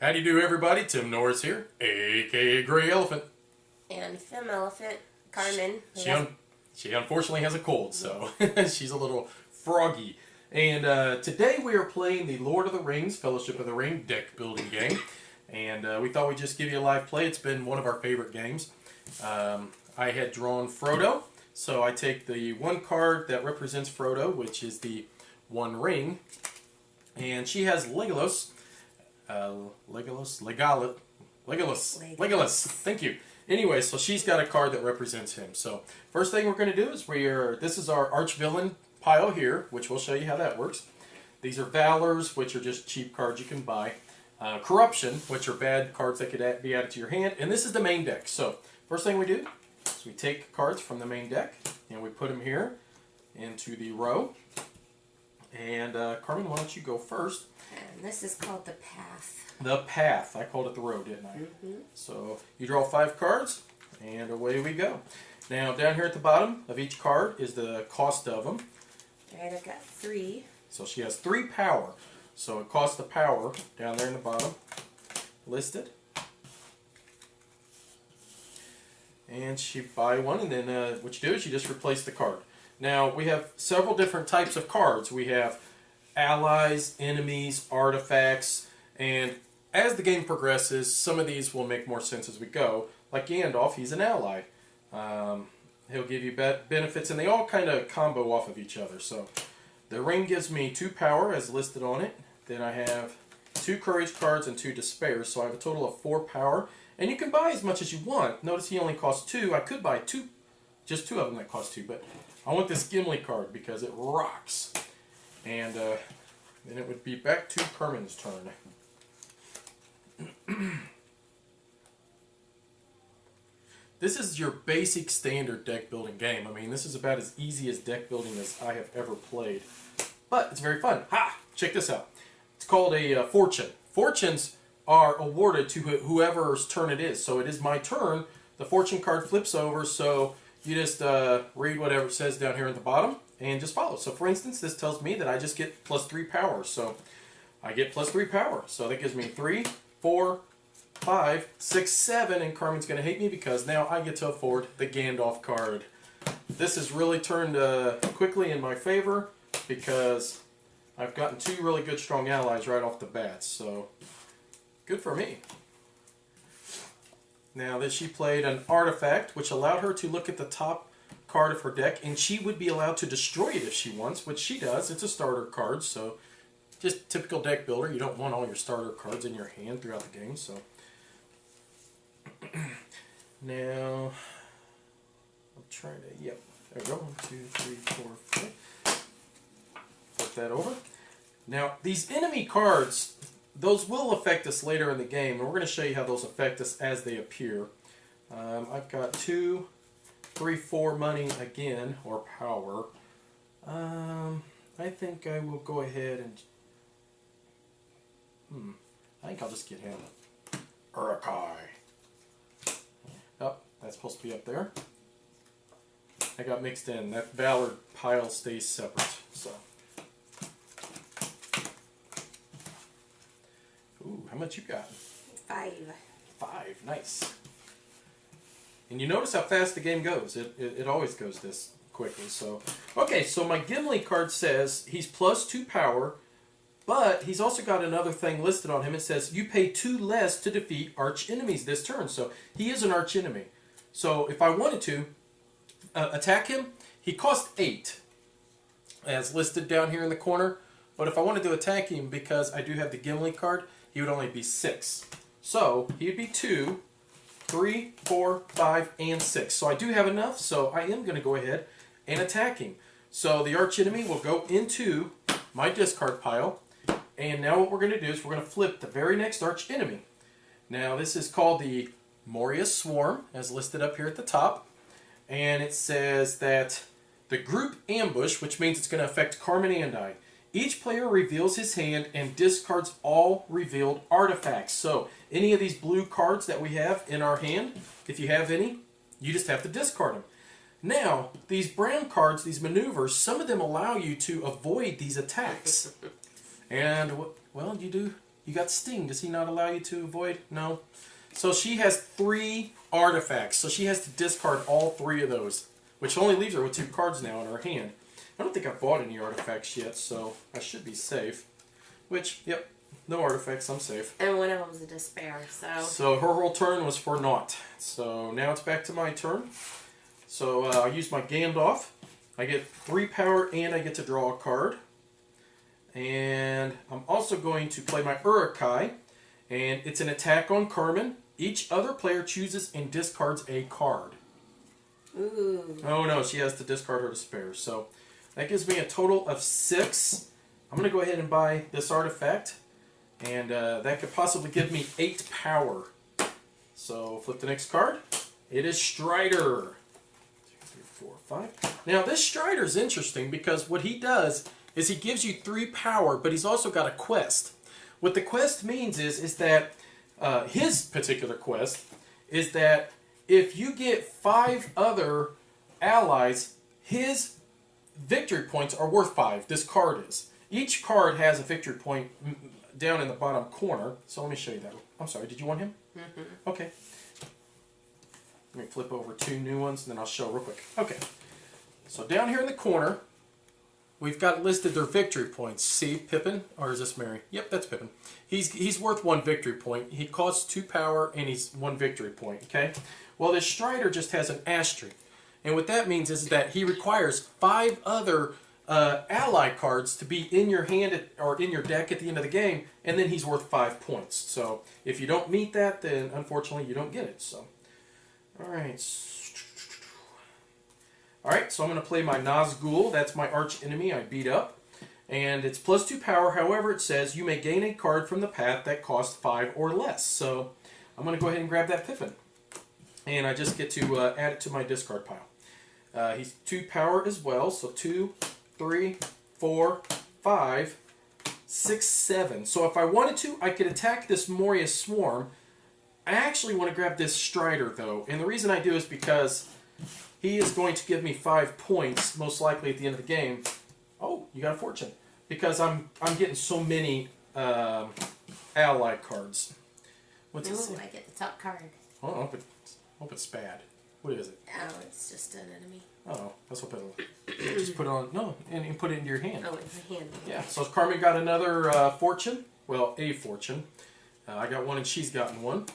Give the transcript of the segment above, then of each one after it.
How do you do, everybody? Tim Norris here, aka GreyElephant. And FemElephant, Carmen. She unfortunately has a cold, so she's a little froggy. And today we are playing the Lord of the Rings, Fellowship of the Ring deck building game. And we thought we'd just give you a live play. It's been one of our favorite games. I had drawn Frodo, so I take the one card that represents Frodo, which is the One Ring. And she has Legolas. Legolas. Thank you. Anyway, so she's got a card that represents him. So first thing we're going to do is this is our arch villain pile here, which we'll show you how that works. These are Valors, which are just cheap cards you can buy. Corruption, which are bad cards that could be added to your hand. And this is the main deck. So first thing we do is we take cards from the main deck and we put them here into the row. And Carmen, why don't you go first? And this is called the Path. The Path. I called it the row, didn't I? Mm-hmm. So you draw 5 cards, and away we go. Now, down here at the bottom of each card is the cost of them. Alright, I've got 3. So she has 3 power. So it costs the power down there in the bottom, listed. And she buy one, and then what you do is you just replace the card. Now, we have several different types of cards. We have allies, enemies, artifacts, and as the game progresses, some of these will make more sense as we go. Like Gandalf, he's an ally. He'll give you benefits, and they all kind of combo off of each other. So the ring gives me 2 power as listed on it. Then I have 2 courage cards and 2 despair, so I have a total of 4 power. And you can buy as much as you want. Notice he only costs 2. I could buy just 2 of them that cost 2, but I want this Gimli card because it rocks. And then it would be back to Carmen's turn. This is your basic standard deck building game. I mean, this is about as easy as deck building as I have ever played. But it's very fun. Ha! Check this out. It's called a fortune. Fortunes are awarded to whoever's turn it is. So it is my turn. The fortune card flips over, so you just read whatever it says down here at the bottom and just follow. So for instance, this tells me that I just get plus 3 power. So I get plus 3 power. So that gives me 3, 4, 5, 6, 7, and Carmen's going to hate me because now I get to afford the Gandalf card. This has really turned quickly in my favor because I've gotten 2 really good strong allies right off the bat. So good for me. Now that she played an artifact, which allowed her to look at the top card of her deck, and she would be allowed to destroy it if she wants, which she does. It's a starter card, so just typical deck builder. You don't want all your starter cards in your hand throughout the game. So now I'm trying to, yep, there we go. 1, 2, 3, 4, 5. Flip that over. Now these enemy cards, those will affect us later in the game, and we're going to show you how those affect us as they appear. I've got 2, 3, 4 money again, or power. I think I will go ahead and... I think I'll just get him. Urukai. Oh, that's supposed to be up there. I got mixed in. That Valor pile stays separate, so... Ooh, how much you got? 5. 5, nice. And you notice how fast the game goes. It always goes this quickly. So, okay, so my Gimli card says he's plus 2 power, but he's also got another thing listed on him. It says you pay 2 less to defeat arch enemies this turn. So he is an arch enemy. So if I wanted to attack him, he costs 8, as listed down here in the corner. But if I wanted to attack him, because I do have the Gimli card, he would only be 6. So he would be 2, 3, 4, 5, and 6. So I do have enough, so I am going to go ahead and attack him. So the arch enemy will go into my discard pile. And now what we're going to do is we're going to flip the very next arch enemy. Now this is called the Moria Swarm, as listed up here at the top. And it says that the group ambush, which means it's going to affect Carmen and I. Each player reveals his hand and discards all revealed artifacts. So any of these blue cards that we have in our hand, if you have any, you just have to discard them. Now, these brown cards, these maneuvers, some of them allow you to avoid these attacks. And, well, you do You got Sting. Does he not allow you to avoid? No. So she has 3 artifacts. So she has to discard all 3 of those, which only leaves her with 2 cards now in her hand. I don't think I've bought any artifacts yet, so I should be safe. Which, yep, no artifacts, I'm safe. And one of them was a despair, so... So her whole turn was for naught. So now it's back to my turn. So I use my Gandalf. I get 3 power and I get to draw a card. And I'm also going to play my Urukai. And it's an attack on Carmen. Each other player chooses and discards a card. Ooh. Oh no, she has to discard her despair. So that gives me a total of 6. I'm going to go ahead and buy this artifact. And that could possibly give me 8 power. So flip the next card. It is Strider. 2, 3, 4, 5. Now this Strider is interesting because what he does is he gives you 3 power, but he's also got a quest. What the quest means is that his particular quest is that if you get 5 other allies, his victory points are worth 5. This card is. Each card has a victory point down in the bottom corner. So let me show you that. I'm sorry, did you want him? Mm-hmm. Okay. Let me flip over 2 new ones and then I'll show real quick. Okay. So down here in the corner, we've got listed their victory points. See, Pippin? Or is this Mary? Yep, that's Pippin. He's worth 1 victory point. He costs 2 power and he's 1 victory point, okay? Well, this Strider just has an asterisk. And what that means is that he requires 5 other ally cards to be in your hand or in your deck at the end of the game, and then he's worth 5 points. So if you don't meet that, then unfortunately you don't get it. So, all right. All right, so I'm going to play my Nazgul. That's my arch enemy I beat up. And it's plus 2 power. However, it says you may gain a card from the path that costs 5 or less. So I'm going to go ahead and grab that Pippin. And I just get to add it to my discard pile. He's 2 power as well. So 2, 3, 4, 5, 6, 7. So if I wanted to, I could attack this Moria Swarm. I actually want to grab this Strider, though. And the reason I do is because he is going to give me 5 points, most likely at the end of the game. Oh, you got a fortune. Because I'm getting so many ally cards. What's it say? I get the top card. Oh, I hope it's bad. What is it? Oh, it's just an enemy. Oh, that's what it'll just put it on. No, and put it into your hand. Oh, in the hand. Yeah, so Carmen got another fortune. Well, a fortune. I got one and she's gotten one.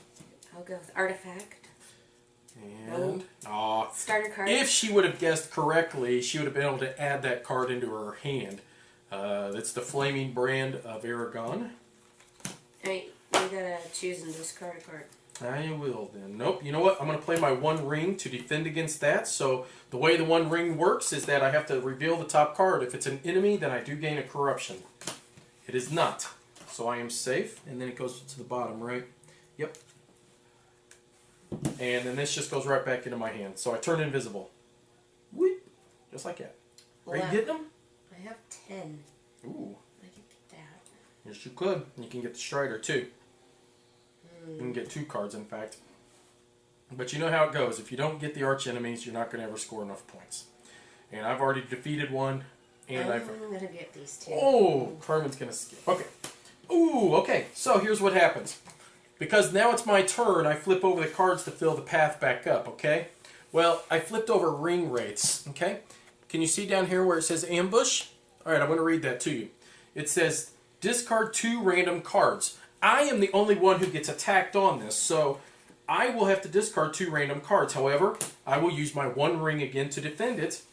I'll go with artifact. And starter card. If she would have guessed correctly, she would have been able to add that card into her hand. That's the Flaming Brand of Aragon. Hey, you gotta choose and discard a card. I will then. Nope. You know what? I'm going to play my 1 ring to defend against that. So the way the 1 ring works is that I have to reveal the top card. If it's an enemy, then I do gain a corruption. It is not. So I am safe. And then it goes to the bottom, right? Yep. And then this just goes right back into my hand. So I turn invisible. Whoop. Just like that. Are you getting them? I have 10. Ooh. I can get that. Yes, you could. You can get the Strider, too. You can get 2 cards, in fact. But you know how it goes. If you don't get the arch enemies, you're not going to ever score enough points. And I've already defeated one. And I'm going to get these 2. Oh, Carmen's going to skip. Okay. Ooh, okay. So here's what happens. Because now it's my turn, I flip over the cards to fill the path back up, okay? Well, I flipped over Ring Wraiths, okay? Can you see down here where it says Ambush? All right, I'm going to read that to you. It says, discard 2 random cards. I am the only one who gets attacked on this, so I will have to discard 2 random cards. However, I will use my 1 ring again to defend it.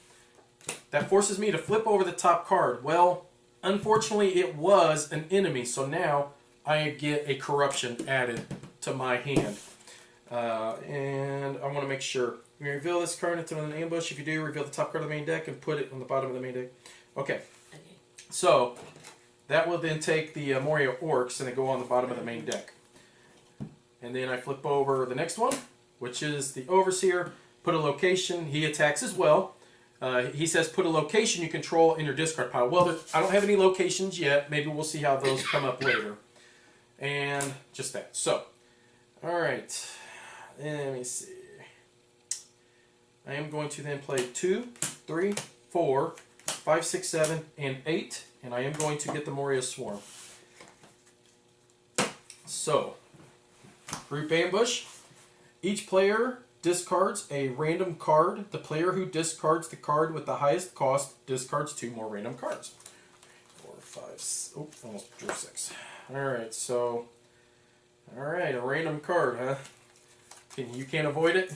That forces me to flip over the top card. Well, unfortunately, it was an enemy, so now I get a corruption added to my hand. And I want to make sure. You reveal this card into an ambush. If you do, reveal the top card of the main deck and put it on the bottom of the main deck. Okay. So that will then take the Moria Orcs and they go on the bottom of the main deck. And then I flip over the next one, which is the Overseer. Put a location. He attacks as well. He says put a location you control in your discard pile. Well, I don't have any locations yet. Maybe we'll see how those come up later. And just that. So, all right. Let me see. I am going to then play 2, 3, 4, 5, 6, 7, and 8. And I am going to get the Moria Swarm. So, group ambush. Each player discards a random card. The player who discards the card with the highest cost discards 2 more random cards. 4, 5, oh, almost drew 6. Alright, so, alright, a random card, huh? You can't avoid it.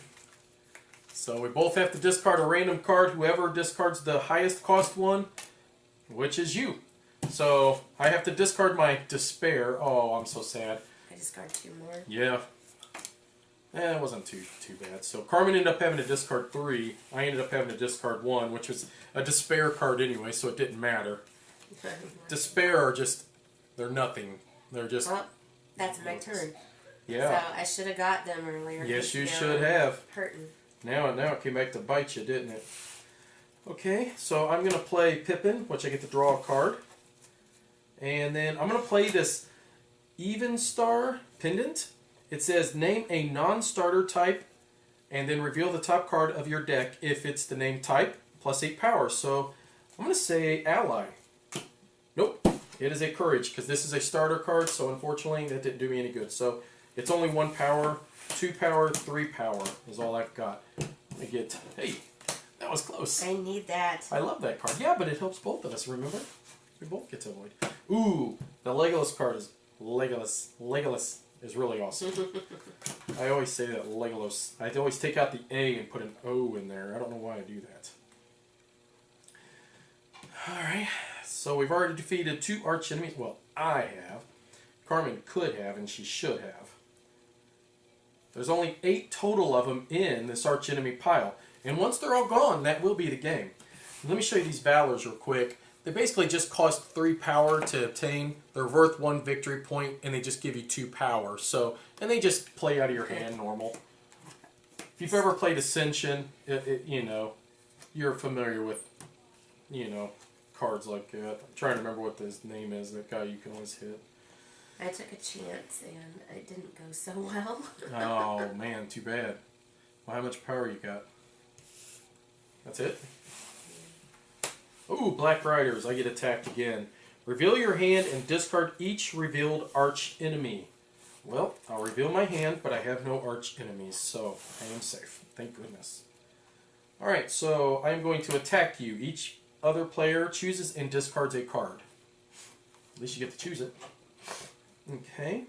So we both have to discard a random card. Whoever discards the highest cost one, which is you. So I have to discard my despair. Oh, I'm so sad. I discard 2 more. Yeah. It wasn't too bad. So Carmen ended up having to discard 3. I ended up having to discard 1, which was a despair card anyway, so it didn't matter. Despair are just, they're nothing. They're just... Well, that's my turn. Yeah. So I should have got them earlier. Yes, you should have. Hurting. Now it came back to bite you, didn't it? Okay, so I'm going to play Pippin, which I get to draw a card. And then I'm going to play this Even Star Pendant. It says, name a non-starter type, and then reveal the top card of your deck if it's the name type, plus 8 power. So I'm going to say Ally. Nope, it is a Courage, because this is a starter card, so unfortunately that didn't do me any good. So it's only 1 power, 2 power, 3 power is all I've got. I get, hey, that was close. I need that. I love that card. Yeah, but it helps both of us, remember? We both get to avoid. Ooh, the Legolas card is Legolas. Legolas is really awesome. I always say that, Legolas. I always take out the A and put an O in there. I don't know why I do that. Alright, so we've already defeated 2 arch enemies. Well, I have. Carmen could have, and she should have. There's only 8 total of them in this arch enemy pile. And once they're all gone, that will be the game. Let me show you these Valors real quick. They basically just cost 3 power to obtain. They're worth 1 victory point, and they just give you 2 power. So, and they just play out of your hand normal. If you've ever played Ascension, you know, you're familiar with, you know, cards like that. I'm trying to remember what his name is, that guy you can always hit. I took a chance, and it didn't go so well. Oh, man, too bad. Well, how much power you got? That's it? Ooh, Black Riders. I get attacked again. Reveal your hand and discard each revealed arch enemy. Well, I'll reveal my hand, but I have no arch enemies, so I am safe. Thank goodness. Alright, so I'm going to attack you. Each other player chooses and discards a card. At least you get to choose it. Okay.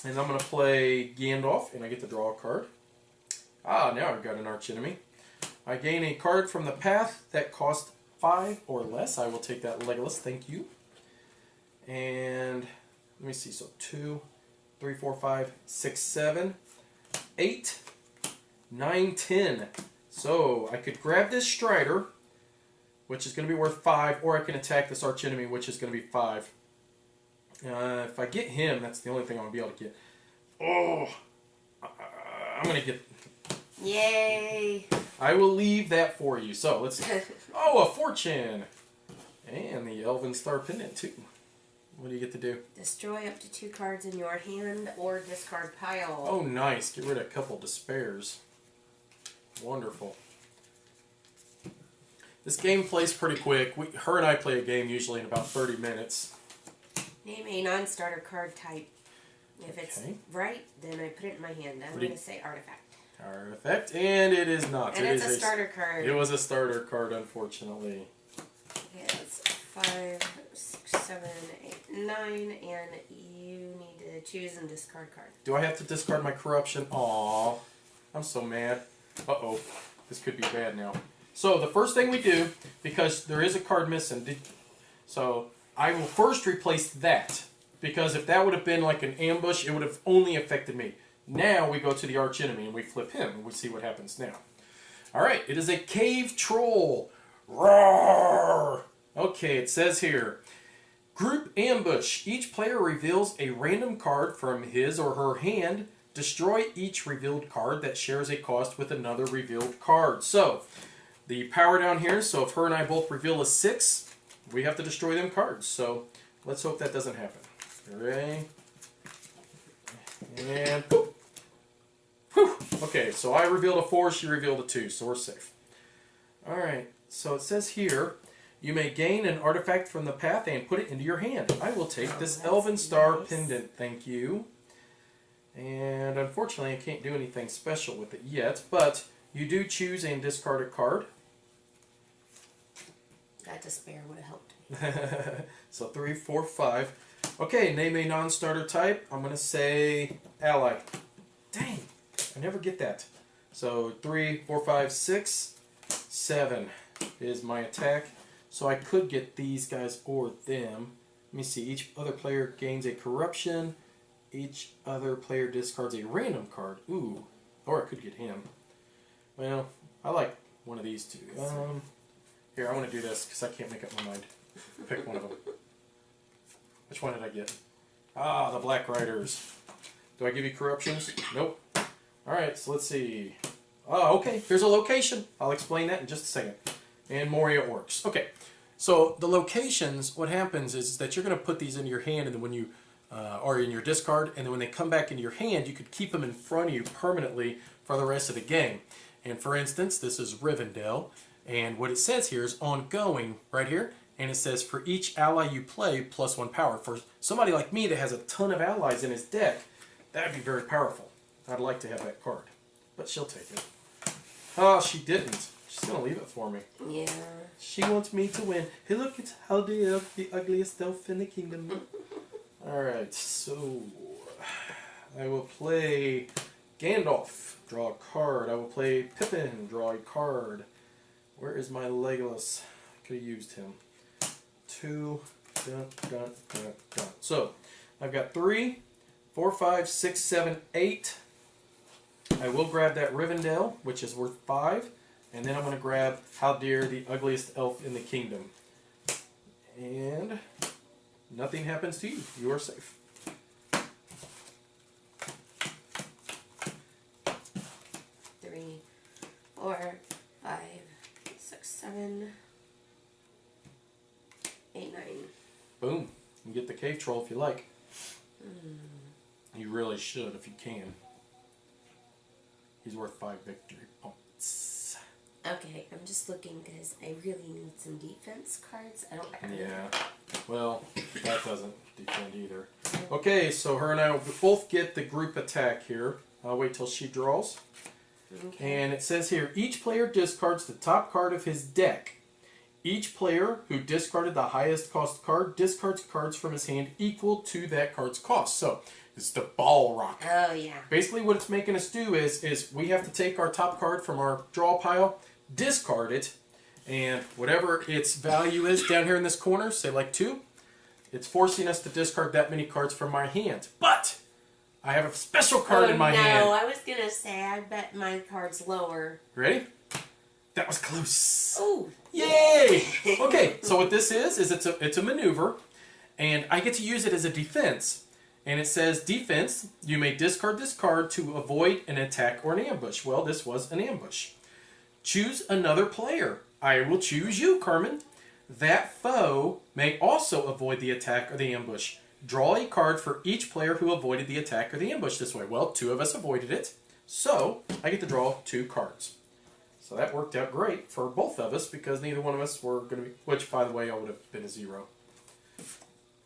And I'm going to play Gandalf, and I get to draw a card. Ah, now I've got an arch enemy. I gain a card from the path that costs 5 or less. I will take that Legolas, thank you. And let me see, so 2, 3, 4, 5, 6, 7, 8, 9, 10. So I could grab this Strider, which is going to be worth 5, or I can attack this arch enemy, which is going to be 5. If I get him, that's the only thing I'm going to be able to get. Oh, I'm going to get... Yay! I will leave that for you. So, let's see. Oh, a fortune! And the Elven Star Pendant, too. What do you get to do? Destroy up to 2 cards in your hand or discard pile. Oh, nice. Get rid of a couple despairs. Wonderful. This game plays pretty quick. Her and I play a game usually in about 30 minutes. Name a non-starter card type. If it's right, then I put it in my hand. I'm going to say artifact. Artifact, and it is not. And it it's is a starter card. It was a starter card, unfortunately. Okay, that's 5, 6, 7, 8, 9, and you need to choose and discard card. Do I have to discard my corruption? Aw, I'm so mad. Uh-oh, this could be bad now. So the first thing we do, because there is a card missing, so I will first replace that. Because if that would have been like an ambush, it would have only affected me. Now we go to the arch enemy and we flip him and we see what happens now. Alright, it is a cave troll. Roar! Okay, it says here, group ambush. Each player reveals a random card from his or her hand. Destroy each revealed card that shares a cost with another revealed card. So, the power down here, so if her and I both reveal a 6, we have to destroy them cards. So, let's hope that doesn't happen. Ready? And boop. Whew. Okay, so I revealed a 4, she revealed a 2, so we're safe. Alright, so it says here, You may gain an artifact from the path and put it into your hand. I will take this that's Elven Star nice. pendant, thank you. And unfortunately, I can't do anything special with it yet, but you do choose and discard a card. That despair would have helped me. So 3, 4, 5. Okay, name a non-starter type. I'm going to say ally. Dang, I never get that. So 3, 4, 5, 6, 7 is my attack. So I could get these guys or them. Let me see. Each other player gains a corruption. Each other player discards a random card. Ooh, or I could get him. Well, I like one of these two. Here, I want to do this because I can't make up my mind. Pick one of them. Which one did I get? Ah, the Black Riders. Do I give you corruptions? Nope. Alright, so let's see. Oh, okay. Here's a location. I'll explain that in just a second. And Moria Orcs. Okay. So the locations, what happens is that you're going to put these into your hand, and then when you or in your discard, and then when they come back into your hand, you could keep them in front of you permanently for the rest of the game. And for instance, this is Rivendell. And what it says here is ongoing right here. And it says for each ally you play, +1 power. For somebody like me that has a ton of allies in his deck, that would be very powerful. I'd like to have that card. But she'll take it. Oh, she didn't. She's going to leave it for me. Yeah. She wants me to win. Hey, look, it's Haldir, the ugliest elf in the kingdom. Alright, so I will play Gandalf, draw a card. I will play Pippin, draw a card. Where is my Legolas? I could have used him. 2, dun, dun, dun, dun. So, I've got 3, 4, 5, 6, 7, 8. I will grab that Rivendell, which is worth 5. And then I'm going to grab Haldir, the ugliest elf in the kingdom. And nothing happens to you. You are safe. 3, 4, 5, 6, 7, 8, 9. Boom. You can get the cave troll if you like. You really should if you can. He's worth 5 victory points. Okay, I'm just looking because I really need some defense cards. I don't have any. Yeah. Well, that doesn't defend either. Okay, so her and I will both get the group attack here. I'll wait till she draws. Okay. And it says here, each player discards the top card of his deck. Each player who discarded the highest cost card discards cards from his hand equal to that card's cost. So, it's the ball rock. Oh, yeah. Basically what it's making us do is we have to take our top card from our draw pile, discard it, and whatever its value is down here in this corner, say like 2, it's forcing us to discard that many cards from my hand. But I have a special card in my hand. No, I was going to say, I bet my card's lower. Ready? That was close. Oh. Yay! Okay, so what this is it's a maneuver, and I get to use it as a defense. And it says, defense, you may discard this card to avoid an attack or an ambush. Well, this was an ambush. Choose another player. I will choose you, Carmen. That foe may also avoid the attack or the ambush. Draw a card for each player who avoided the attack or the ambush this way. Well, 2 of us avoided it, so I get to draw 2 cards. So that worked out great for both of us because neither one of us were going to be, which, by the way, I would have been a 0.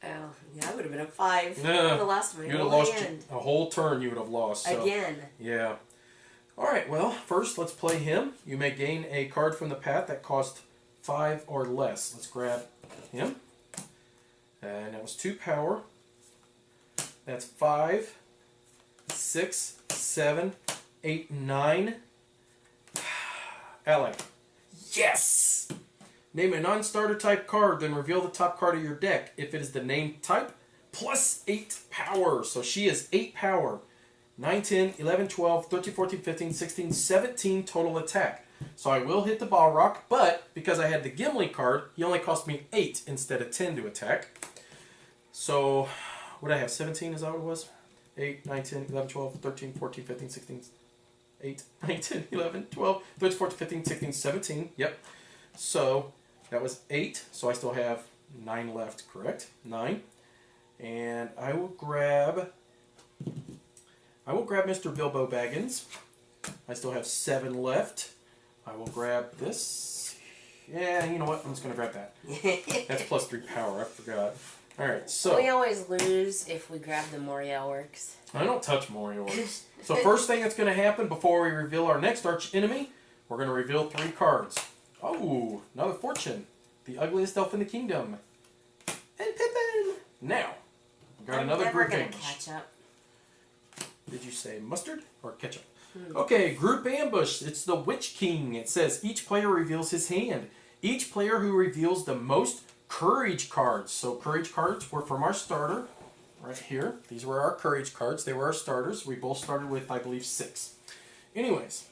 Oh, yeah, I would have been a 5. No, I would have lost my you would have whole lost hand. a whole turn. You would have lost. So. Again. Yeah. All right. Well, first let's play him. You may gain a card from the path that costs 5 or less. Let's grab him. And that was 2 power. That's 5, 6, 7, 8, 9. Ally. Yes! Name a non-starter type card, then reveal the top card of your deck. If it is the named type, plus 8 power. So she is 8 power. 9, 10, 11, 12, 13, 14, 15, 16, 17 total attack. So I will hit the Balrog, but because I had the Gimli card, he only cost me 8 instead of 10 to attack. So, what did I have? 17, is that what it was? 8, 9, 10, 11, 12, 13, 14, 15, 16, 8, 9, 10, 11, 12, 13, 14, 15, 16, 17. Yep. So, that was 8. So I still have 9 left, correct? 9. And I will grab Mr. Bilbo Baggins. I still have 7 left. I will grab this Yeah, you know what? I'm just going to grab that. That's plus 3 power. I forgot. Alright, so... We always lose if we grab the Moriel Works. I don't touch Moriel Works. So first thing that's going to happen before we reveal our next arch enemy, we're going to reveal 3 cards. Oh, another fortune. The ugliest elf in the kingdom. And Pippin! Now, we got another group never ambush. gonna catch up. Did you say mustard or ketchup? Okay, group ambush. It's the Witch King. It says each player reveals his hand. Each player who reveals the most courage cards. So courage cards were from our starter, right here. These were our courage cards. They were our starters. We both started with, I believe, 6. Anyways,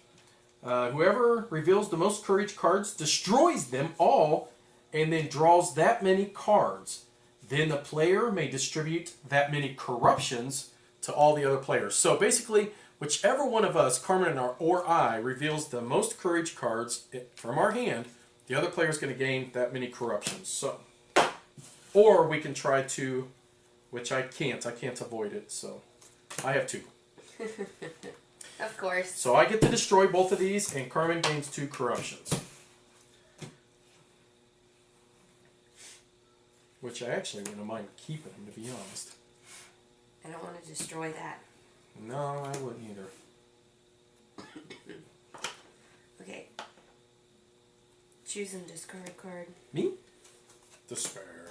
whoever reveals the most courage cards destroys them all and then draws that many cards. Then the player may distribute that many corruptions to all the other players. So basically, whichever one of us, Carmen or I, reveals the most courage cards from our hand, the other player is going to gain that many corruptions. So, or we can try to, which I can't avoid it, so I have 2. Of course. So I get to destroy both of these, and Carmen gains 2 corruptions. Which I actually wouldn't mind keeping them, to be honest. I don't want to destroy that. No, I wouldn't either. Okay. Choose and discard a card. Me? Despair.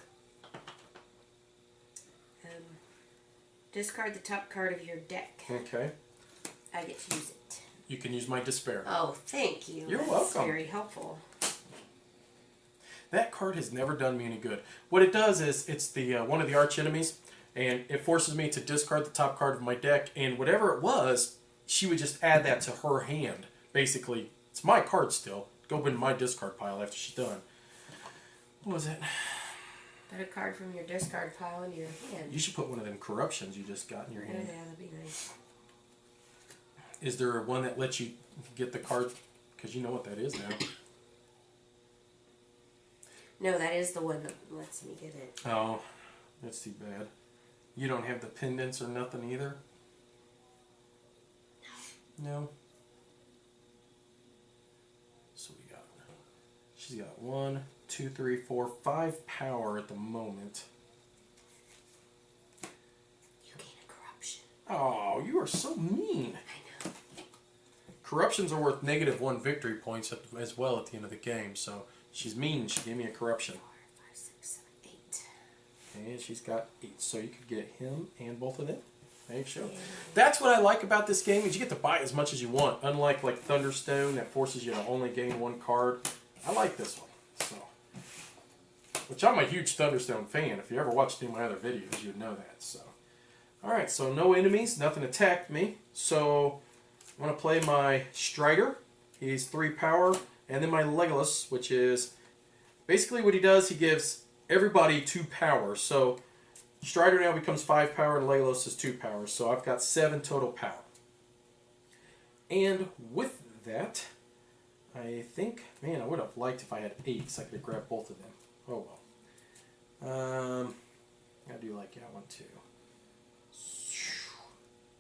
Discard the top card of your deck. Okay. I get to use it. You can use my despair. Oh, thank you. You're That's welcome. Very helpful. That card has never done me any good. What it does is, it's the one of the arch enemies, and it forces me to discard the top card of my deck, and whatever it was, she would just add that to her hand. Basically, it's my card still. Go in my discard pile after she's done. What was it? Put a card from your discard pile in your hand. You should put one of them corruptions you just got in your hand. Yeah, that'd be nice. Is there one that lets you get the card? Because you know what that is now. No, that is the one that lets me get it. Oh, that's too bad. You don't have the pendants or nothing either? No. So we got, she's got 1, 2, 3, 4, 5 power at the moment. You gain a corruption. Oh, you are so mean. I know. Corruptions are worth -1 victory points as well at the end of the game, so she's mean. She gave me a corruption. 4, 5, 6, 7, 8. And she's got 8, so you could get him and both of them. There you go. That's what I like about this game, is you get to buy as much as you want. Unlike like Thunderstone, that forces you to only gain 1 card. I like this one. So, which I'm a huge Thunderstone fan. If you ever watched any of my other videos, you'd know that. So, all right. So no enemies, nothing attacked me. So I'm gonna play my Strider. He's 3 power, and then my Legolas, which is basically what he does. He gives everybody 2 power. So Strider now becomes 5 power, and Legolas is 2 power. So I've got 7 total power. And with that, I think, man, I would have liked if I had 8, so I could have grabbed both of them. Oh well. I do like that one too.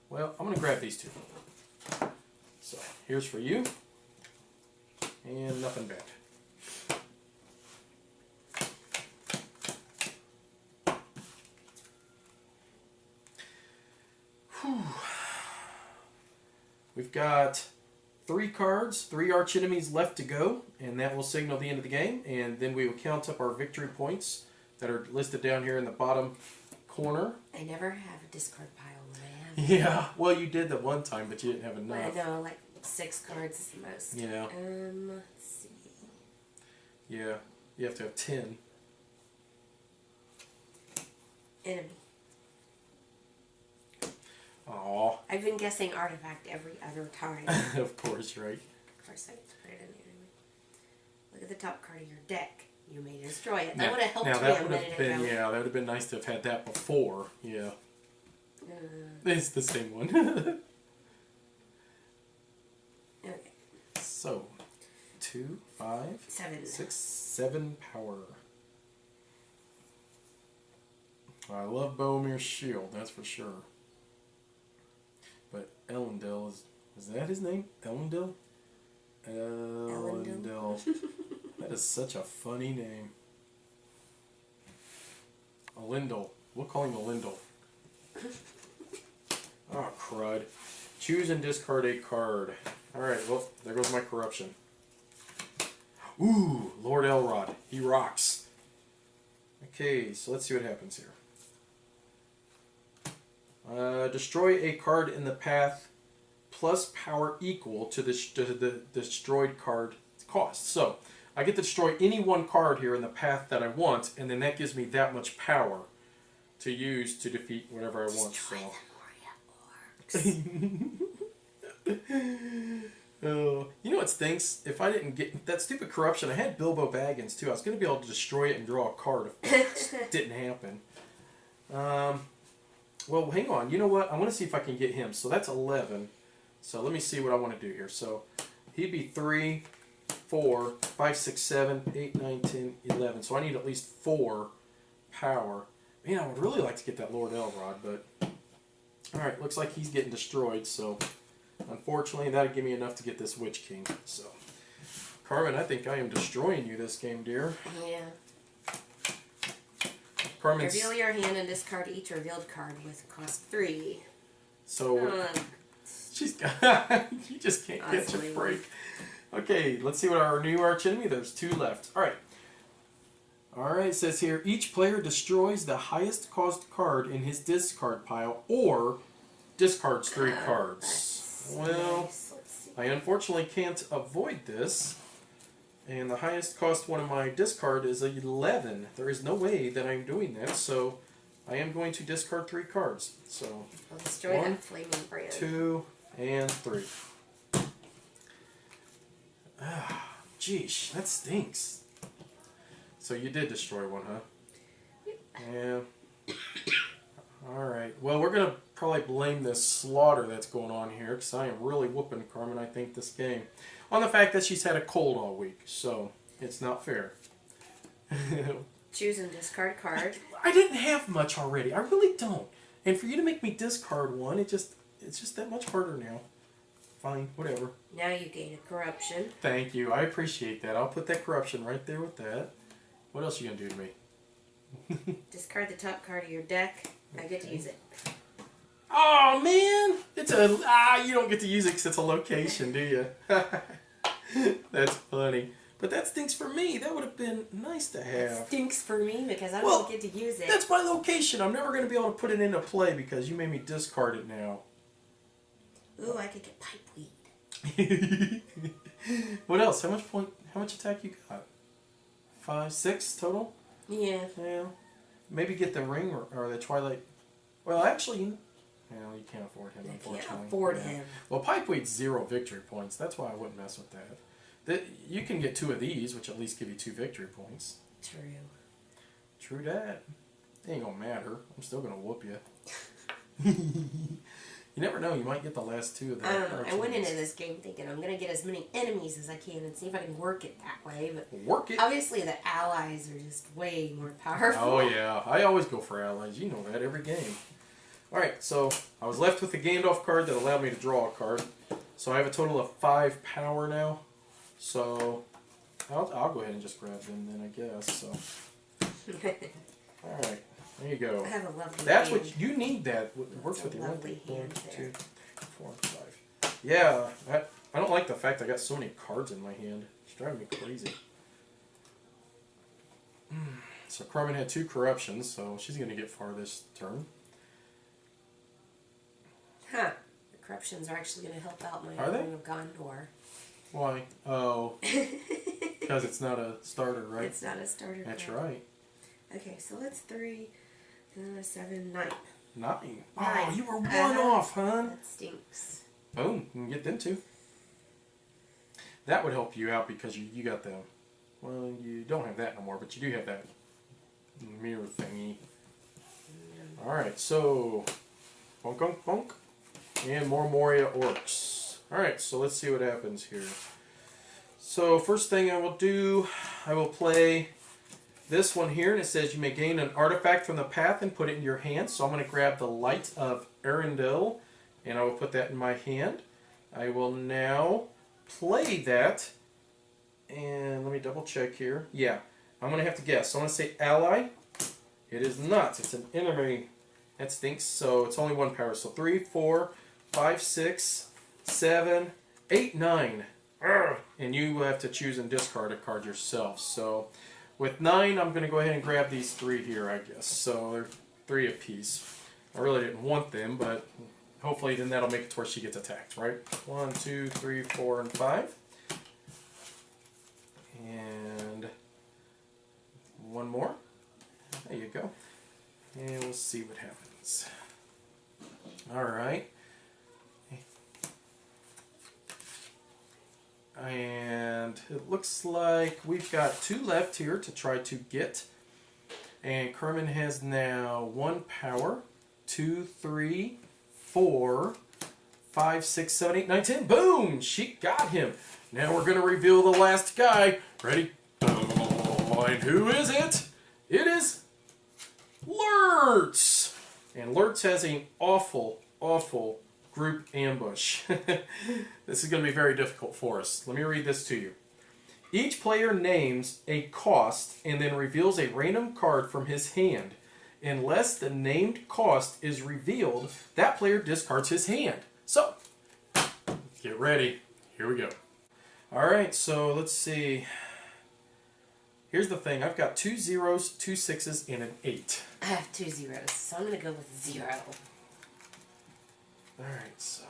Well, I'm gonna grab these 2. So here's for you, and nothing bad. Whew. We've got 3 cards, 3 arch enemies left to go, and that will signal the end of the game, and then we will count up our victory points that are listed down here in the bottom corner. I never have a discard pile when I have. Yeah, well, you did the one time, but you didn't have enough. I know, like 6 cards is the most. Yeah. Let's see. Yeah, you have to have 10. Enemy. Aw. I've been guessing artifact every other time. Of course, right? Of course, I have to put it in there anyway. Look at the top card of your deck. You may destroy it. Now, That would have helped now me that a would minute have been, ago. yeah, that would have been nice to have had that before. Yeah. It's the same one. Okay. So, 2, 5, 7. 6, 7 power. I love Bomir's shield, that's for sure. But Elendil is that his name? Elendil? Elendil. That is such a funny name. Alindel. We'll call him Alindel. Oh, crud. Choose and discard a card. Alright, well, there goes my corruption. Ooh, Lord Elrod. He rocks. Okay, so let's see what happens here. Destroy a card in the path plus power equal to the destroyed card cost. So, I get to destroy any one card here in the path that I want, and then that gives me that much power to use to defeat whatever I want. Destroy So. You know what stinks? If I didn't get that stupid corruption, I had Bilbo Baggins too. I was going to be able to destroy it and draw a card if it didn't happen. Well, hang on. You know what? I want to see if I can get him. So that's 11. So let me see what I want to do here. So he'd be 3, 4, 5, 6, 7, 8, 9, 10, 11. So I need at least 4 power. Man, I would really like to get that Lord Elrod, but... Alright, looks like he's getting destroyed, so... Unfortunately, that'd give me enough to get this Witch King, so... Carmen, I think I am destroying you this game, dear. Yeah. Carmen's... Reveal your hand and discard each revealed card with cost 3. So... she's got... you just can't catch a break. Okay, let's see what our new archenemy... There's 2 left. Alright. Alright, it says here, each player destroys the highest cost card in his discard pile, or discards 3 cards. Well, nice. I unfortunately can't avoid this, and the highest cost one of my discard is 11. There is no way that I'm doing that, so I am going to discard 3 cards. So, I'll destroy 1, that flaming brand. 2, and 3. Ah, geesh, that stinks. So you did destroy one, huh? Yeah. Alright. Well, we're going to probably blame this slaughter that's going on here, because I am really whooping Carmen, I think, this game. On the fact that she's had a cold all week, so it's not fair. Choose and discard card. I didn't have much already. I really don't. And for you to make me discard one, it's just that much harder now. Fine, whatever. Now you gain a corruption. Thank you. I appreciate that. I'll put that corruption right there with that. What else are you going to do to me? Discard the top card of your deck. I get to use it. Oh, man! It's you don't get to use it because it's a location, do you? That's funny. But that stinks for me. That would have been nice to have. It stinks for me because I don't get to use it. That's my location. I'm never going to be able to put it into play because you made me discard it now. Ooh, I could get pipeweed. What else? How much attack you got? 5, 6 total? Yeah. Yeah. Maybe get the ring or the Twilight. Well, actually, you can't afford him, unfortunately. You can't afford him. Well, Pipeweed's 0 victory points. That's why I wouldn't mess with that. You can get 2 of these, which at least give you 2 victory points. True. True that. It ain't gonna matter. I'm still gonna whoop you. You never know. You might get the last 2 of that. I don't know. I went into this game thinking I'm going to get as many enemies as I can and see if I can work it that way. But work it. obviously the allies are just way more powerful. Oh, yeah. I always go for allies. You know that every game. Alright, so I was left with a Gandalf card that allowed me to draw a card. So I have a total of 5 power now. So I'll go ahead and just grab them then, I guess. So alright. There you go. I have a lovely That's hand. what you need. That it works with a you. lovely hand 2, 4, 5. Yeah, I don't like the fact I got so many cards in my hand. It's driving me crazy. So Carmen had 2 corruptions, so she's going to get far this turn. Huh. The corruptions are actually going to help out my Are they? Ring of Gondor. Why? Oh, because it's not a starter, right? It's not a starter. That's card. right. Okay, so that's 3, 7, 9. 9. Oh, 9. you were 1 off, huh? That stinks. Boom. You can get them 2. That would help you out because you got the... Well, you don't have that no more, but you do have that mirror thingy. Alright, so... Bonk, bonk, bonk. And more Moria Orcs. Alright, so let's see what happens here. So, first thing I will do, I will play this one here, and it says you may gain an artifact from the path and put it in your hand. So I'm going to grab the Light of Arundel, and I will put that in my hand. I will now play that And let me double check here. Yeah, I'm going to have to guess. So I'm going to say ally. It is not. It's an enemy. That stinks. So it's only 1 power. So 3, 4, 5, 6, 7, 8, 9. And you have to choose and discard a card yourself. So with 9, I'm going to go ahead and grab these 3 here, I guess. So they're 3 apiece. I really didn't want them, but hopefully then that'll make it to where she gets attacked, right? 1, 2, 3, 4, and 5. And one more. There you go. And we'll see what happens. Alright. And it looks like we've got 2 left here to try to get. And Kerman has now 1 power. 2, 3, 4, 5, 6, 7, 8, 9, 10. Boom! She got him. Now we're going to reveal the last guy. Ready? And who is it? It is Lurtz. And Lurtz has an awful, awful group ambush. This is going to be very difficult for us. Let me read this to you. Each player names a cost and then reveals a random card from his hand. Unless the named cost is revealed, that player discards his hand. So, get ready. Here we go. Alright, so let's see. Here's the thing. I've got 2 zeros, 2 6s, and an 8. I have 2 zeros, so I'm going to go with 0. Alright, so.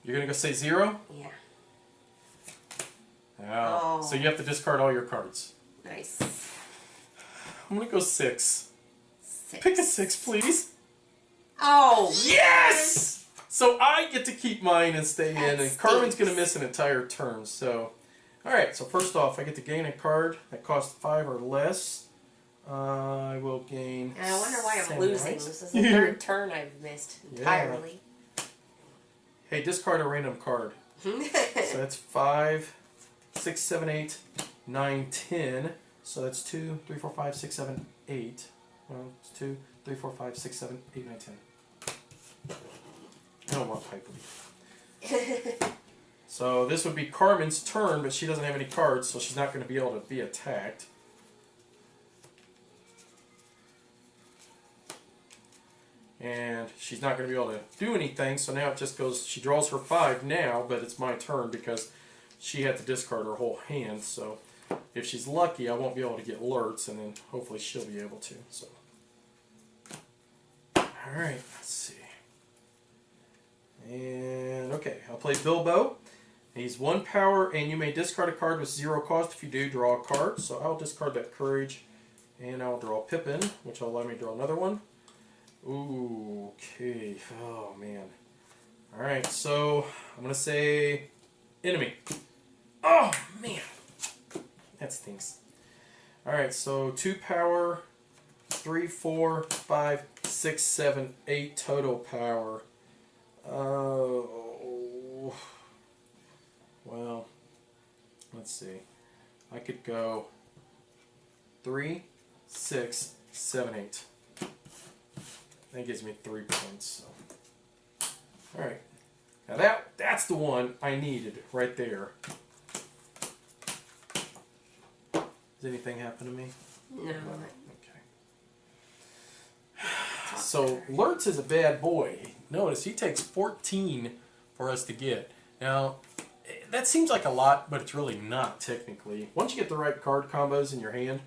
You're going to go say 0? Yeah. Oh. So you have to discard all your cards. Nice. I'm going to go 6. 6. Pick a 6, please. Oh! Yes! So I get to keep mine and stay That in, and stinks. Carmen's going to miss an entire turn. So, alright, so first off, I get to gain a card that costs 5 or less. I will gain. And I wonder why I'm samurais. losing. This is the 3rd turn I've missed entirely. Hey, discard a random card. So that's 5, 6, 7, 8, 9, 10. So that's 2, 3, 4, 5, 6, 7, 8. Well, it's 2, 3, 4, 5, 6, 7, 8, 9, 10. I don't want pipe leaf. So this would be Carmen's turn, but she doesn't have any cards, so she's not going to be able to be attacked. And she's not going to be able to do anything, so now it just goes, she draws her 5 now, but it's my turn because she had to discard her whole hand, so if she's lucky, I won't be able to get Lurtz, and then hopefully she'll be able to. So, alright, let's see. And, okay, I'll play Bilbo. He's 1 power, and you may discard a card with 0 cost. If you do, draw a card. So I'll discard that Courage, and I'll draw Pippin, which will allow me to draw another one. Ooh, okay. Oh, man. Alright, so I'm going to say enemy. Oh, man. That stinks. Alright, so 2 power, 3, 4, 5, 6, 7, 8 total power. Well, let's see. I could go 3, 6, 7, 8. That gives me 3 points. So. Alright. Now that's the one I needed right there. Does anything happen to me? No. Okay. So Lurtz is a bad boy. Notice he takes 14 for us to get. Now, that seems like a lot, but it's really not technically. Once you get the right card combos in your hand,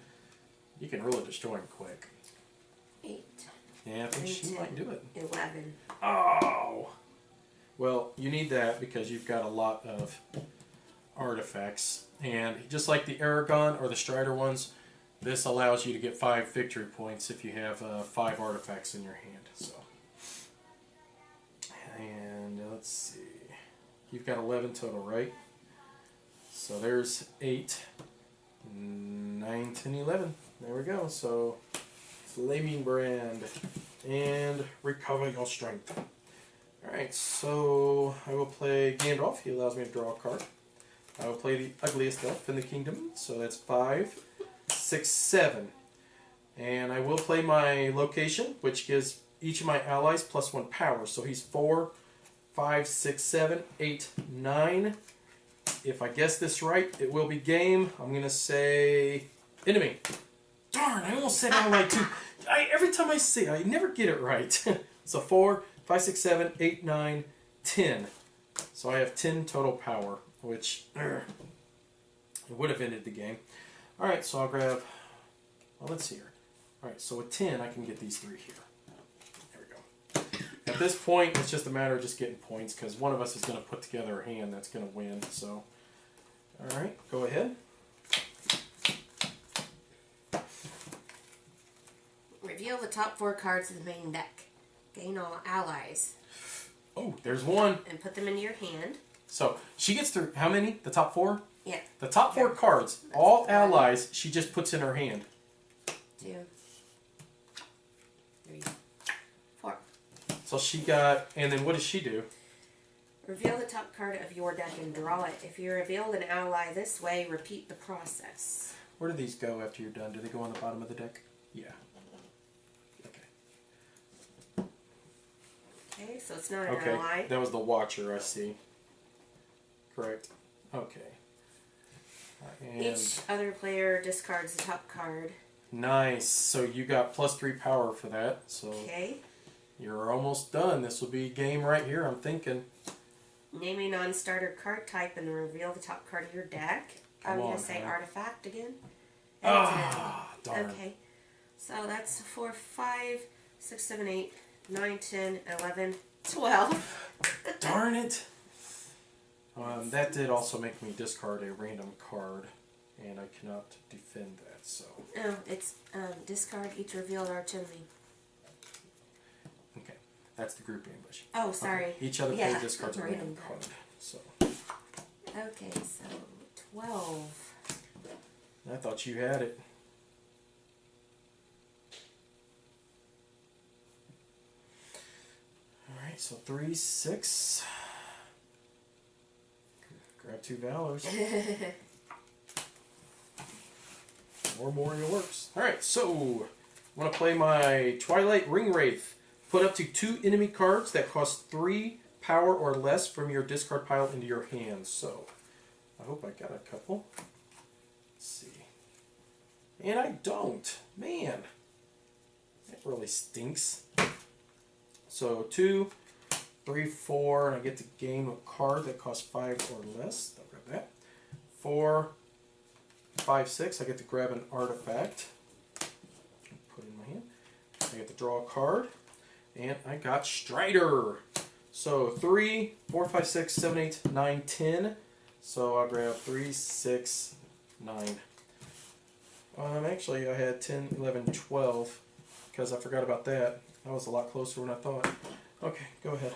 you can really destroy him quick. 8. Yeah, I think she 10, might do it. 11. Oh! Well, you need that because you've got a lot of artifacts. And just like the Aragon or the Strider ones, this allows you to get 5 victory points if you have 5 artifacts in your hand. So, and let's see. You've got 11 total, right? So there's 8, 9, 10, 11. There we go. So, Flaming Brand and Recover Your Strength. Alright, so I will play Gandalf. He allows me to draw a card. I will play the ugliest elf in the kingdom. So that's 5, 6, 7. And I will play my location, which gives each of my allies +1 power. So he's 4, 5, 6, 7, 8, 9, if I guess this right, it will be game. I'm going to say enemy. Darn, I almost said ally too. Every time I say it, I never get it right. So 4, 5, 6, 7, 8, 9, 10. So I have 10 total power, which it would have ended the game. Alright, so I'll grab, well, let's see here. Alright, so with 10, I can get these 3 here. There we go. At this point, it's just a matter of just getting points, because one of us is going to put together a hand that's going to win. So, alright, go ahead. Reveal the top 4 cards of the main deck. Gain all allies. Oh, there's one. And put them into your hand. So, she gets through how many? The top 4? Yeah. The top 4 cards, that's all allies, she just puts in her hand. 2, 3, 4. So she got, and then what does she do? Reveal the top card of your deck and draw it. If you revealed an ally this way, repeat the process. Where do these go after you're done? Do they go on the bottom of the deck? Yeah. Okay. Okay, so it's not an ally. That was the Watcher, I see. Correct. Okay. And Each other player discards the top card. nice. So you got +3 power for that. So Okay. you're almost done. This will be game right here, I'm thinking. Name a non-starter card type and reveal the top card of your deck. I'm going to say artifact again. Ah, darn. Okay. So that's 4, 5, 6, 7, 8, 9, 10, 11, 12. Darn it. That did also make me discard a random card, and I cannot defend that, so. No, it's discard each revealed artillery. Okay, that's the group ambush. Oh, sorry. Okay. Each other player discards a random card. So. Okay, so 12. I thought you had it. Alright, so 3, 6. Grab 2 Valors. More Memorial Works. Alright, so I want to play my Twilight Ring Wraith. Put up to 2 enemy cards that cost 3 power or less from your discard pile into your hands. So I hope I got a couple. Let's see. And I don't. Man. That really stinks. So 2, 3, 4, and I get to gain a card that costs 5 or less. I'll grab that. 4, 5, 6. I get to grab an artifact. Put it in my hand. I get to draw a card. And I got Strider. So 3, 4, 5, 6, 7, 8, 9, 10. So I'll grab 3, 6, 9. Actually, I had 10, 11, 12. Because I forgot about that. That was a lot closer than I thought. Okay, go ahead.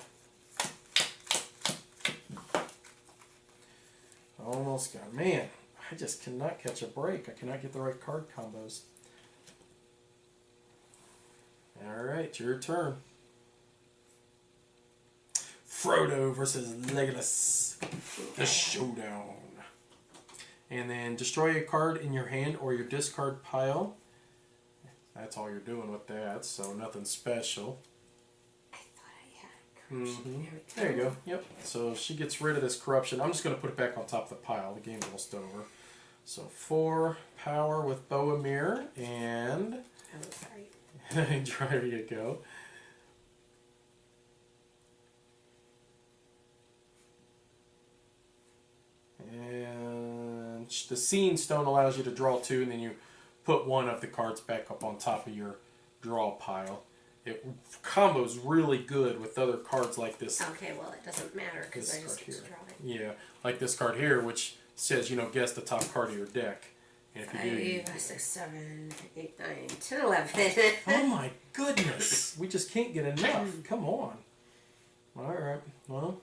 Almost got, man, I just cannot catch a break. I cannot get the right card combos. Alright, your turn. Frodo versus Legolas. The showdown. And then destroy a card in your hand or your discard pile. That's all you're doing with that, so nothing special. I thought I had corruption. There you go. Yep. So she gets rid of this corruption. I'm just going to put it back on top of the pile. The game's almost over. So 4 power with Boemir and... Oh, sorry. There you go. And the Scene Stone allows you to draw 2, and then you put 1 of the cards back up on top of your draw pile. It combos really good with other cards like this. Okay, well, it doesn't matter because I just get to draw it. Yeah, like this card here, which says, guess the top card of your deck. And if you do... 5, 6, 7, 8, 9, 10, 11. Oh my goodness! We just can't get enough. Come on. Alright, well...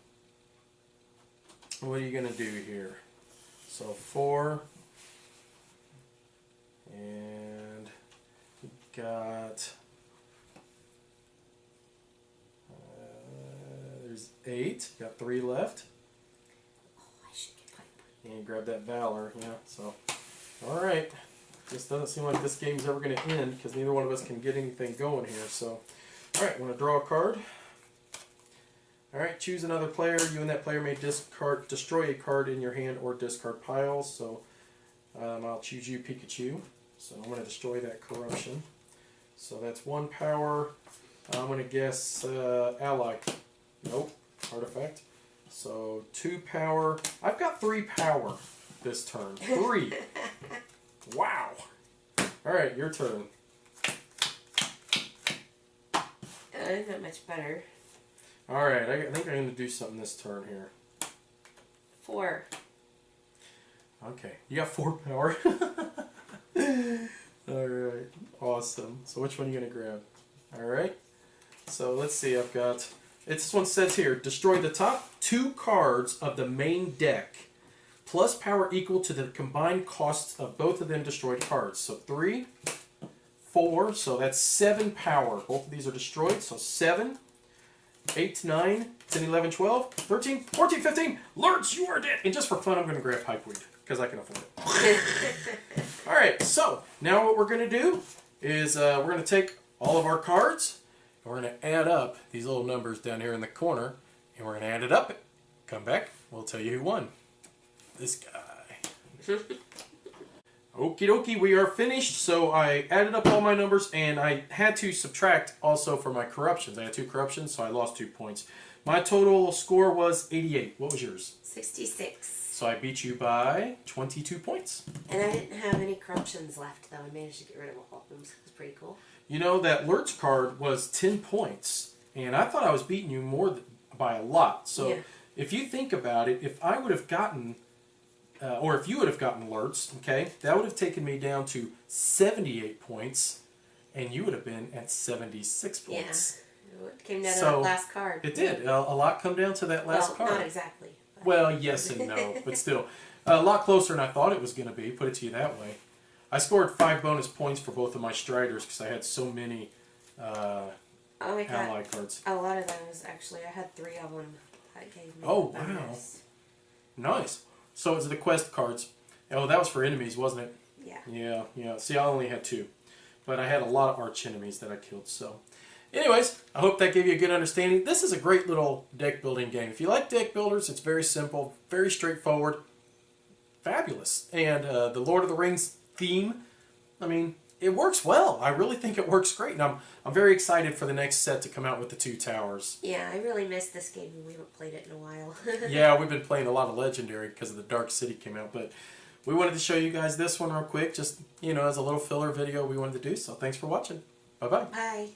What are you going to do here? So 4... And we got, there's 8, got 3 left. Oh, I should get pipe. And grab that Valor, yeah, so, alright. Just doesn't seem like this game's ever going to end, because neither one of us can get anything going here, so. Alright, want to draw a card. Alright, choose another player. You and that player may destroy a card in your hand or discard piles. So I'll choose you, Pikachu. So I'm going to destroy that corruption. So that's 1 power. I'm going to guess ally. Nope. Artifact. So 2 power. I've got 3 power this turn. 3. Wow. Alright, your turn. Not much better. Alright, I think I'm going to do something this turn here. 4. Okay, you got 4 power. Alright, awesome. So which one are you going to grab? Alright, so let's see, I've got... This one says here, destroy the top 2 cards of the main deck, plus power equal to the combined costs of both of them destroyed cards. So 3, 4, so that's 7 power. Both of these are destroyed, so 7, 8, 9, 10, 11, 12, 13, 14, 15. Lurch, you are dead! And just for fun, I'm going to grab Pipeweed, because I can afford it. Alright, so now what we're going to do is we're going to take all of our cards, and we're going to add up these little numbers down here in the corner, and we're going to add it up. Come back, we'll tell you who won. This guy. Okie dokie, we are finished. So I added up all my numbers, and I had to subtract also for my corruptions. I had 2 corruptions, so I lost 2 points. My total score was 88. What was yours? 66. So I beat you by 22 points. And I didn't have any corruptions left, though. I managed to get rid of all of them, so it was pretty cool. You know, that Lurch card was 10 points, and I thought I was beating you more by a lot. So yeah. If you think about it, if I would have gotten... or if you would have gotten Lurch, okay, that would have taken me down to 78 points, and you would have been at 76 points. Yeah, it came down to that last card. It did. A lot come down to that last card. Not exactly. But. Well, yes and no, but still. A lot closer than I thought it was going to be, put it to you that way. I scored 5 bonus points for both of my Striders because I had so many ally cards. A lot of those, actually. I had 3 of them that gave me bonus. Wow. Nice. So it's the quest cards. Oh, that was for enemies, wasn't it? Yeah. Yeah. See, I only had 2. But I had a lot of arch enemies that I killed, so... Anyways, I hope that gave you a good understanding. This is a great little deck building game. If you like deck builders, it's very simple, very straightforward, fabulous. And the Lord of the Rings theme, I mean, it works well. I really think it works great. And I'm very excited for the next set to come out with the 2 towers. Yeah, I really missed this game. We haven't played it in a while. Yeah, we've been playing a lot of Legendary because of the Dark City came out. But we wanted to show you guys this one real quick, just, as a little filler video we wanted to do. So thanks for watching. Bye-bye. Bye.